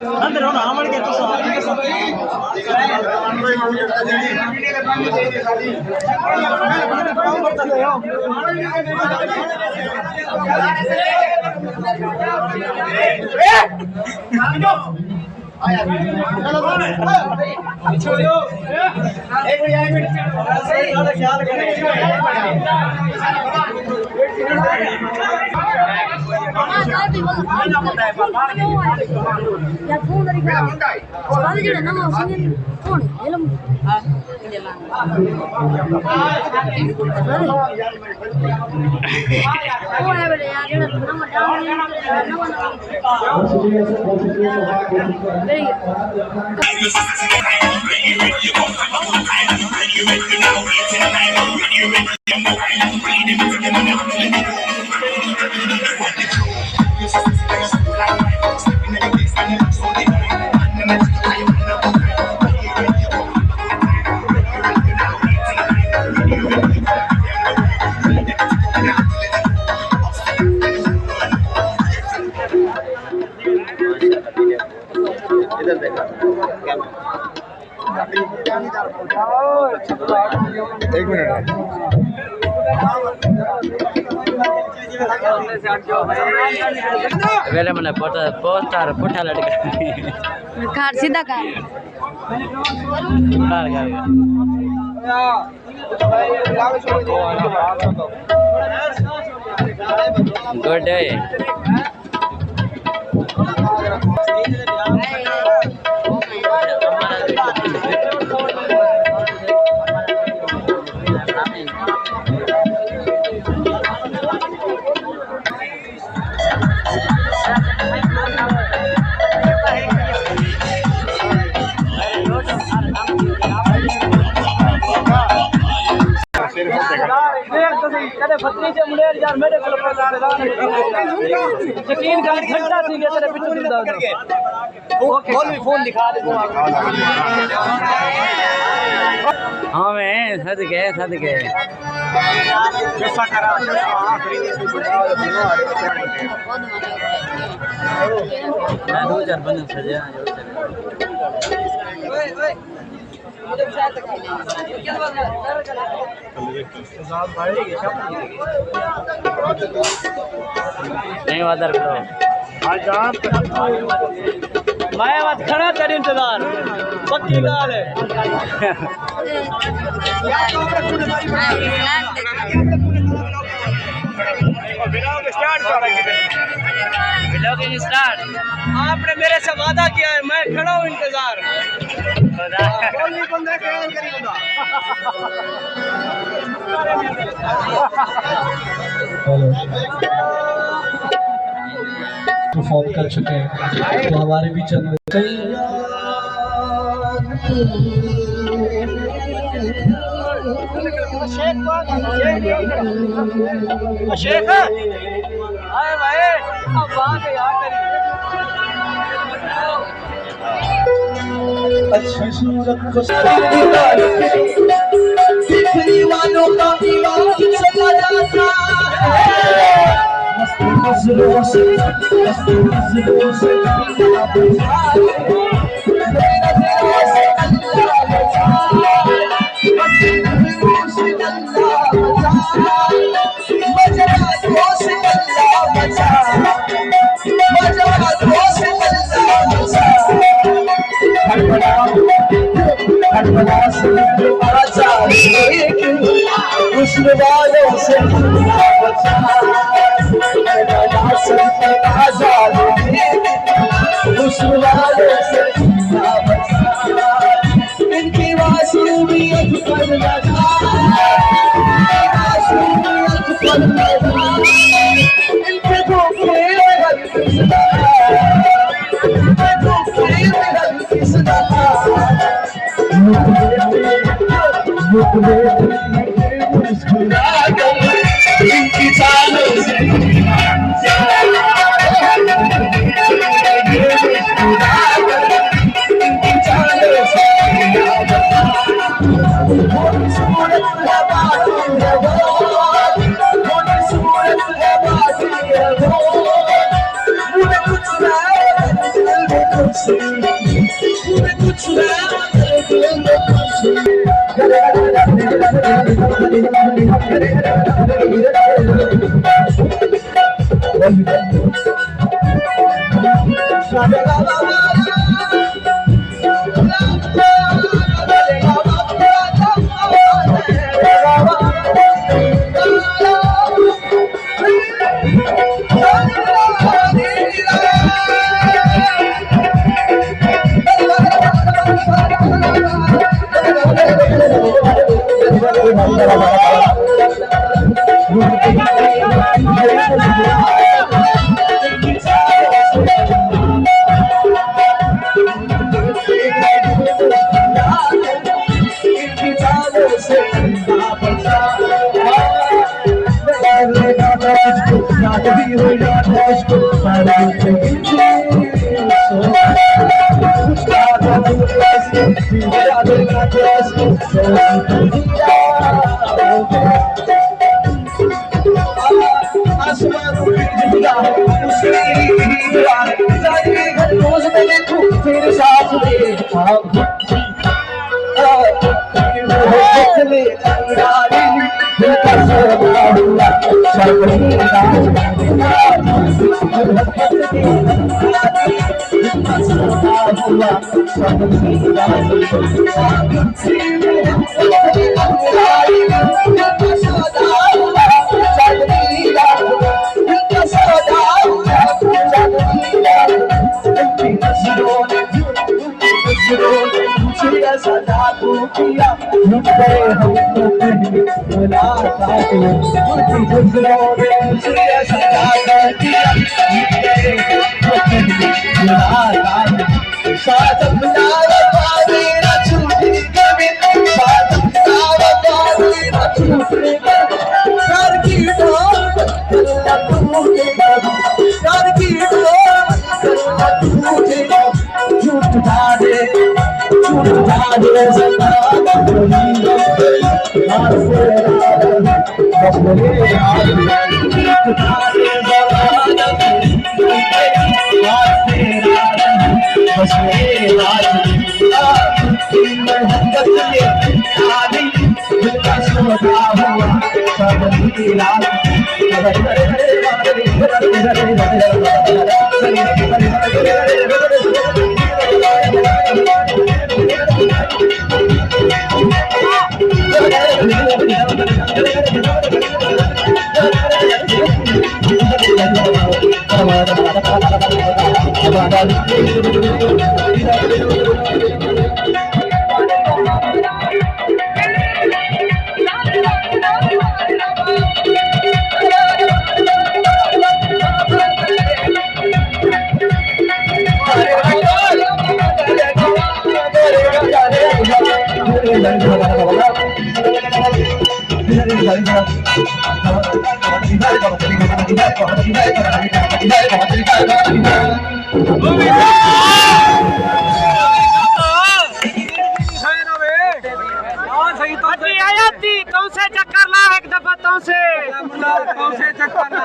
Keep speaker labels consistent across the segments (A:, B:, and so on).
A: अंदर हो ना हमारे के तो
B: Ya phone dari kau. Sekarang jadi nama sini phone. Helm. Oh ya beda ya kita nama down
C: एक मिनट
D: वेले मैंने पोस्टर पुठा लटका
B: कार सीधा कार
D: गुड डे
A: भतीजे मुंडे यार मेरे को यकीन कर घंटा थी तेरे पिछू दिंदा फोन दिखा दे
D: हाँ मैं सद गए
C: जैसा करा आखिरी
D: मैं 2000 बंद सजा नहीं वादर करो
A: मैं मत खड़ा कर इंतजार पक्की गाल है
D: व्लॉगिंग स्टार्ट
A: आपने मेरे से वादा किया है मैं खड़ा हूँ इंतजार
E: परफॉर्म कर चुके हैं तो हमारे भी चंद
A: शेख आए भाई अब बात है यार
E: अच्छी सूरत को दिखने वालों का ईमान चला जाता है मस्ती मजलों से इनकी वासूमियत पर लगा इनके धोखे इनकी चालों से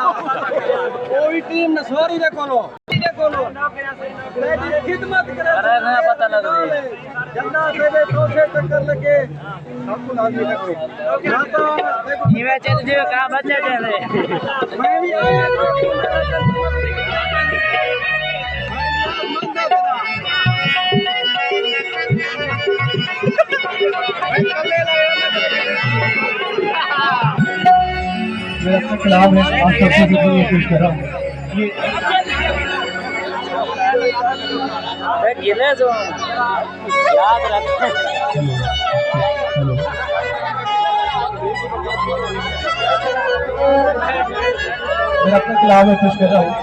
A: कोई टीम न सवारी दे कोलो खिदमत करे
D: पता लग रही
A: जन्ना से तोसे चक्कर लगे सबको लाजी करो
D: जीवे चल जीवे का बच्चे चले
A: मैं भी आया
E: मेरा कलाम है आप सबसे कोशिश कर रहा हूँ
D: गिले जो याद रखें
E: मेरा अपना कलाम है खुश कर रहा हूँ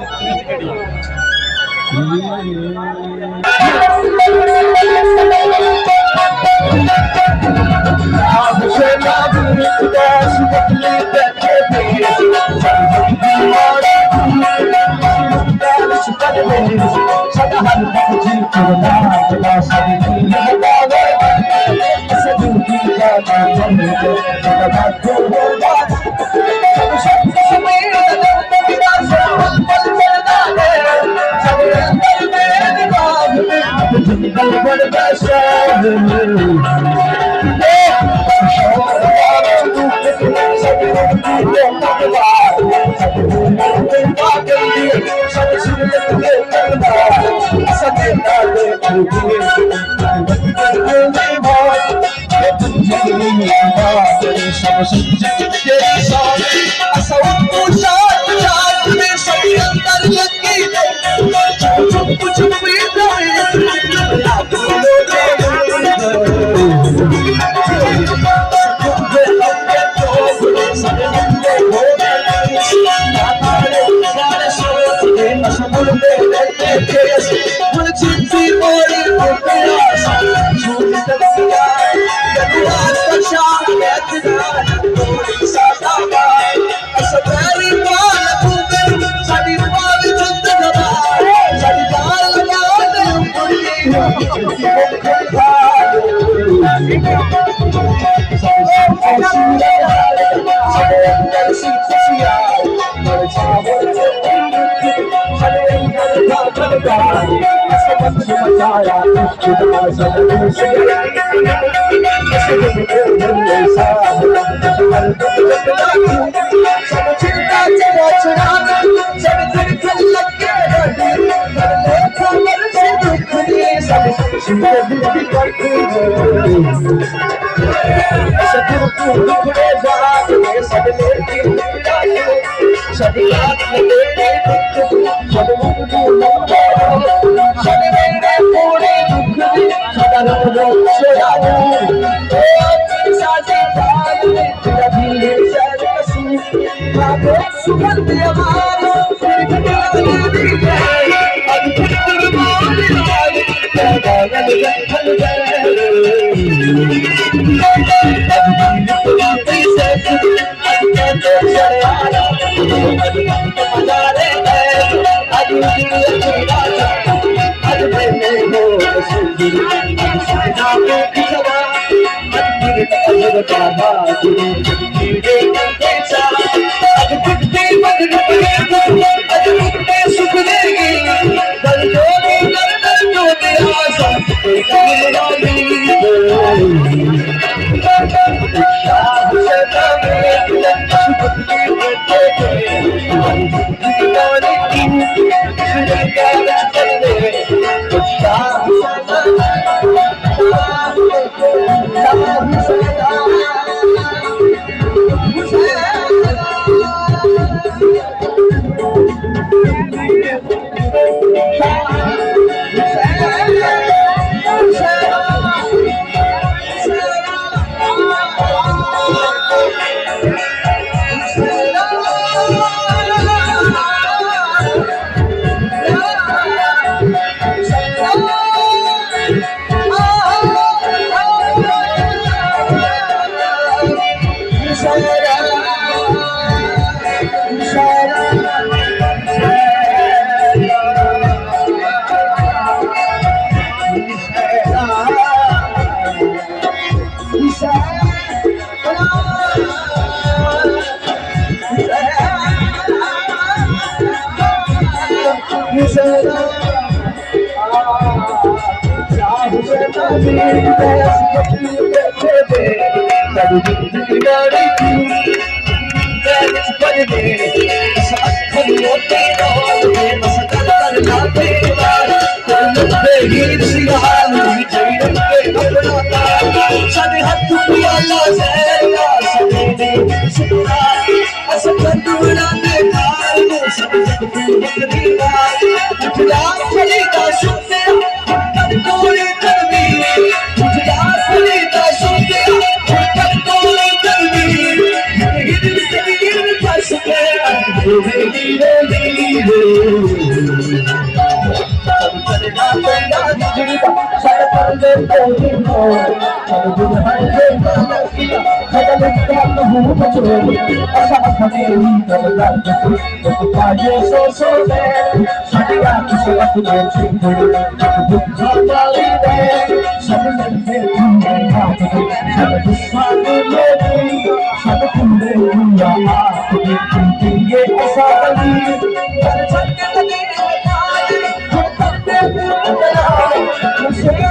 F: Say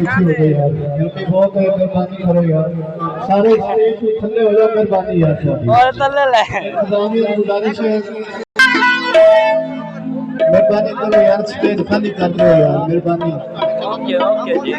E: बहुत मेहरबानी करो यार, सारे थल्ले हो जाओ, मेहरबानी यार
D: और तल्ले ले
E: गुजारिश है, मेहरबानी करो यार, स्टेज खाली कर दो यार, मेहरबानी।
D: ओके ओके जी